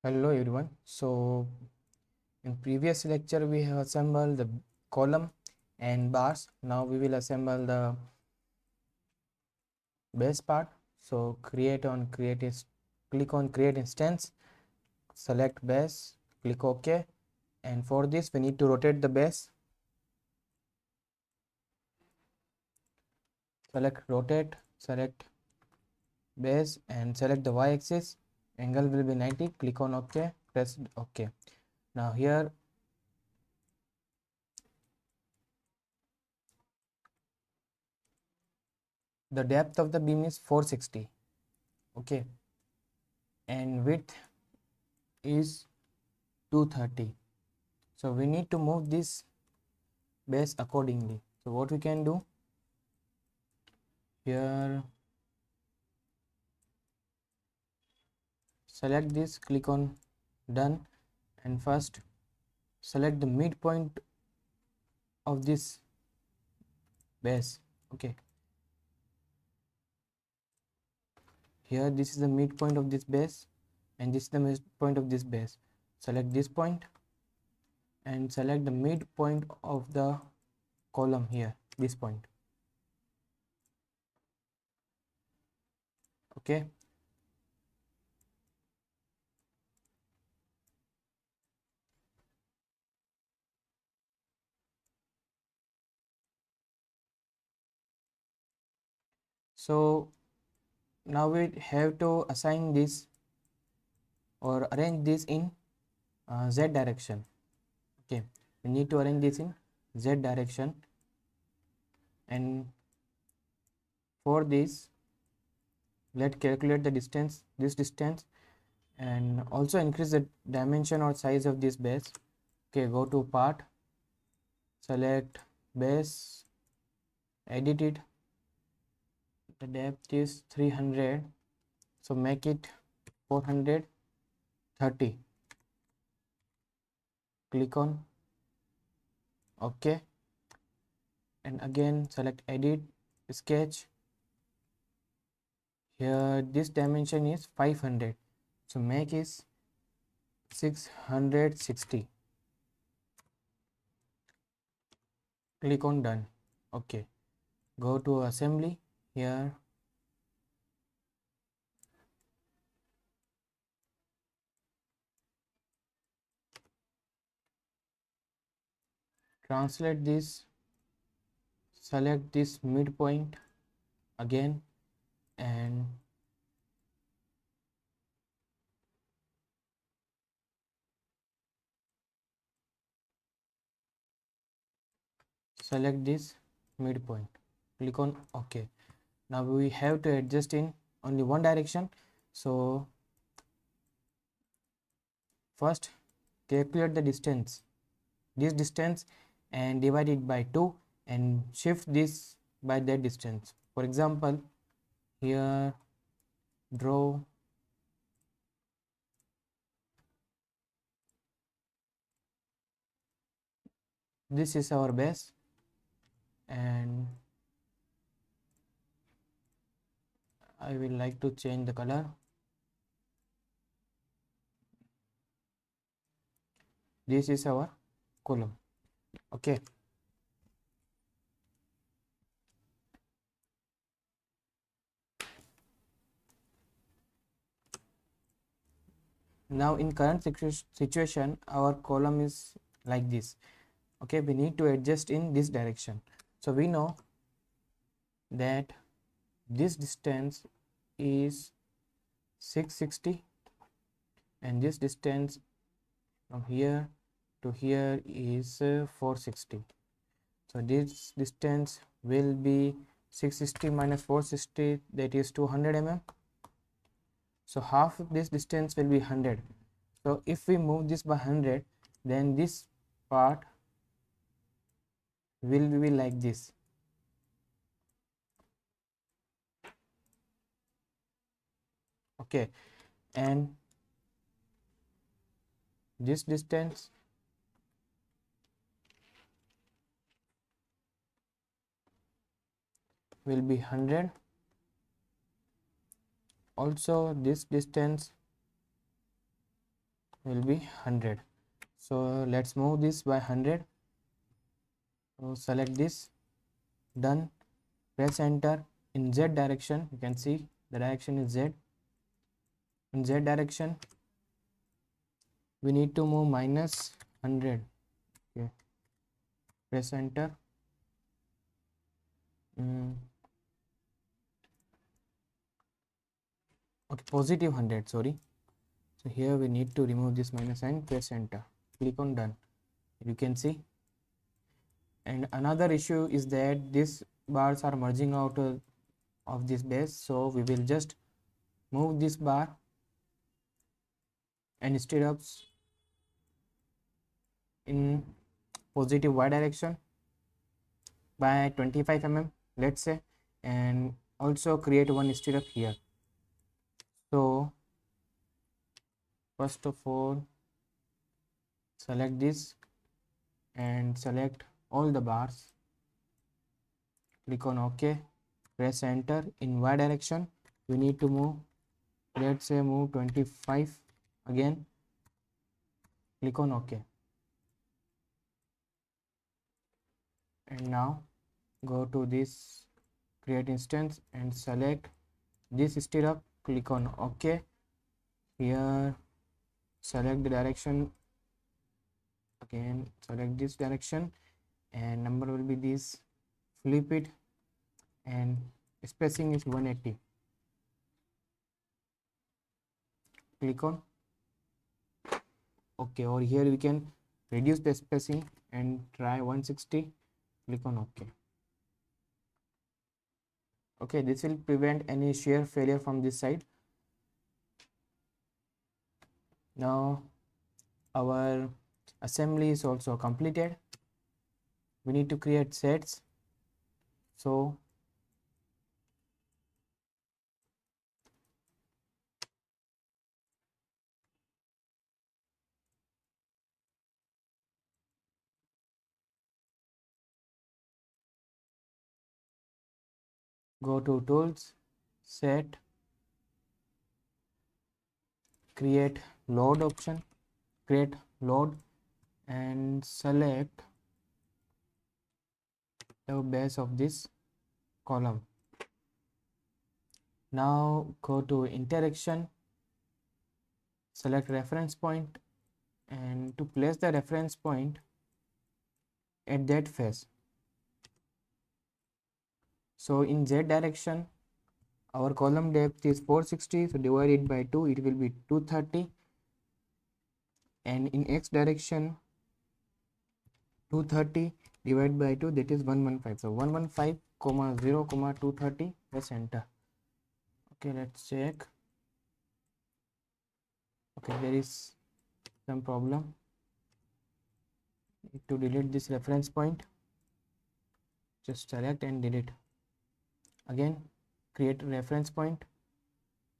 Hello everyone. So in previous lecture we have assembled the column and bars. Now we will assemble the base part. So click on create instance, select base, click OK, and for this we need to rotate the base. Select rotate, select base and select the y-axis. Angle will be 90. Click on OK, press OK. Now here the depth of the beam is 460. Okay, and width is 230. So we need to move this base accordingly. So what we can do here, select this, click on done, and first select the midpoint of this base. Okay, here this is the midpoint of this base and this is the midpoint of this base. Select this point and select the midpoint of the column here, this point. Okay, so now we have to assign this or arrange this in z direction. Okay, we need to arrange this in z direction, and for this let's calculate the distance, this distance, and also increase the dimension or size of this base. Okay, go to part, select base, edit it, the depth is 300, so make it 430. Click on OK, and again select edit, sketch. Here this dimension is 500, so make is 660. Click on done. Okay, go to assembly. Here translate this, select this midpoint again, and select this midpoint. Click on OK. Now we have to adjust in only one direction, so first calculate the distance, this distance, and divide it by 2 and shift this by that distance. For example, here draw this is our base, and I will like to change the color. This is our column. Okay, now in current situation our column is like this. Okay, we need to adjust in this direction. So we know that this distance is 660 and this distance from here to here is 460. So this distance will be 660 minus 460, that is 200 mm. So half of this distance will be 100. So if we move this by 100, then this part will be like this. Okay, and this distance will be 100. Also this distance will be 100. So let's move this by 100. So select this, done, press enter. In Z direction, you can see the direction is Z. In Z direction we need to move minus 100. Okay, press enter. Okay, positive 100, sorry. So here we need to remove this minus sign, press enter, click on done. You can see. And another issue is that these bars are merging out of this base, so we will just move this bar and instead of in positive y direction by 25 mm, let's say, and also create one stirrup here. So first of all select this and select all the bars, click on OK, press enter. In y direction we need to move, let's say move 25, again click on OK. And now go to this create instance and select this stirrup, click on OK. Here select the direction, again select this direction, and number will be this, flip it, and spacing is 180. Click on OK. Or here we can reduce the spacing and try 160. Click on OK. Okay, this will prevent any shear failure from this side. Now our assembly is also completed. We need to create sets. So go to tools, set, create load option, create load, and select the base of this column. Now go to interaction, select reference point, and to place the reference point at that face. So in Z direction our column depth is 460, so divided by 2 it will be 230, and in X direction 230 divided by 2, that is 115. So 115 comma 0 comma 230, press enter. Okay, let's check. Okay, there is some problem. Need to delete this reference point, just select and delete. Again create a reference point,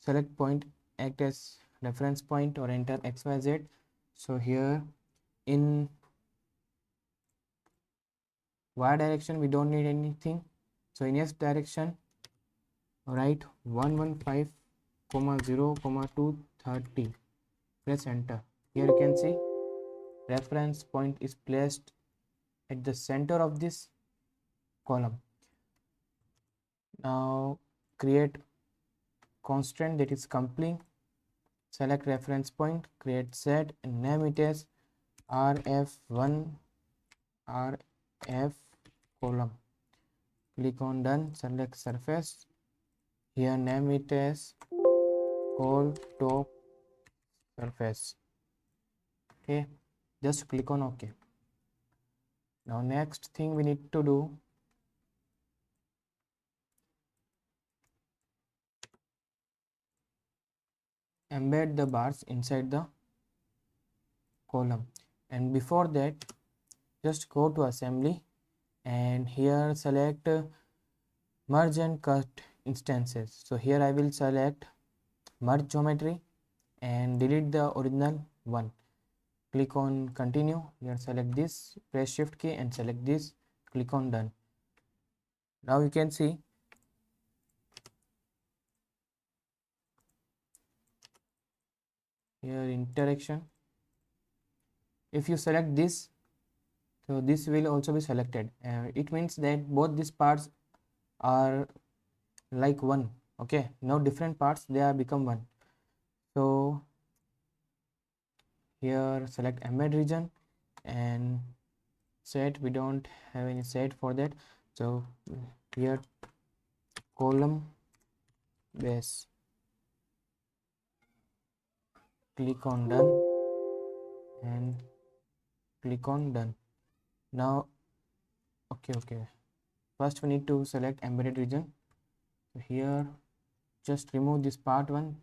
select point, act as reference point, or enter XYZ. So here in Y direction we don't need anything, so in X direction write 115 comma 0 comma 230, press enter. Here you can see reference point is placed at the center of this column. Now create constraint, that is coupling, select reference point, create set, and name it as rf1 rf column. Click on done, select surface, here name it as call top surface. Okay, just click on OK. Now next thing we need to do, embed the bars inside the column, and before that just go to assembly and here select merge and cut instances. So here I will select merge geometry and delete the original one. Click on continue, here select this, press shift key and select this, click on done. Now you can see here interaction, if you select this, so this will also be selected. It means that both these parts are like one. Okay, now different parts, they are become one. So here select embed region and set, we don't have any set for that, so here column base, click on done and click on done. Now okay, first we need to select embedded region. So here just remove this part 1.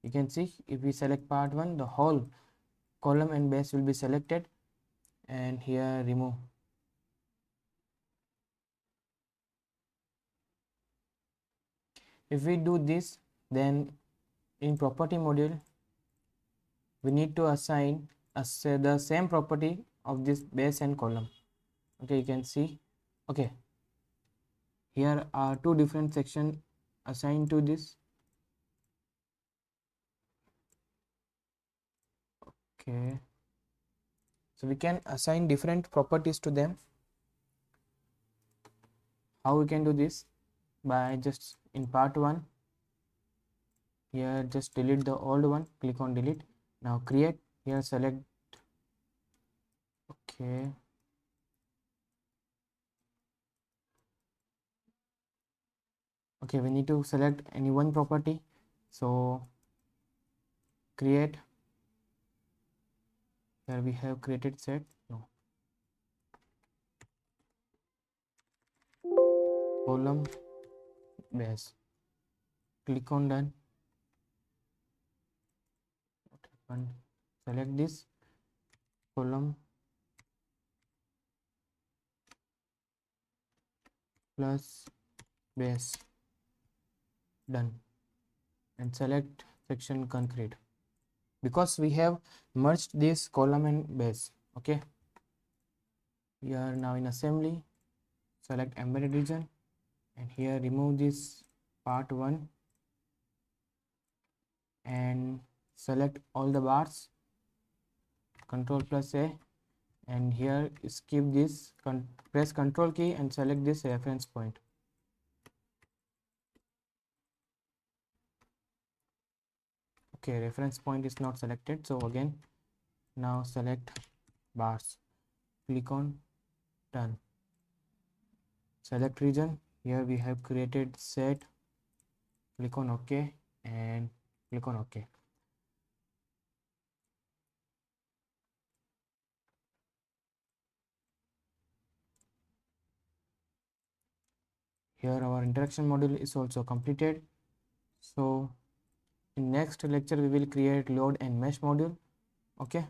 You can see if we select part 1, the whole column and base will be selected, and here remove. If we do this, then in property module we need to assign the same property of this base and column. Okay, you can see. Okay, here are two different sections assigned to this. Okay, so we can assign different properties to them. How we can do this? By just in part 1, here just delete the old one, click on delete. Now create, here select. Okay, we need to select any one property, so create, here we have created set. No, column base, click on done. What happened? Select this column plus base, done, and select section concrete, because we have merged this column and base. Okay, we are now in assembly. Select embedded region and here remove this part 1 and select all the bars, Control plus A, and here skip this, press Control key and select this reference point. Okay, reference point is not selected, so again now select bars, click on done. Select region, here we have created set, click on OK and click on OK. Here our interaction module is also completed. So in next lecture we will create load and mesh module. Okay.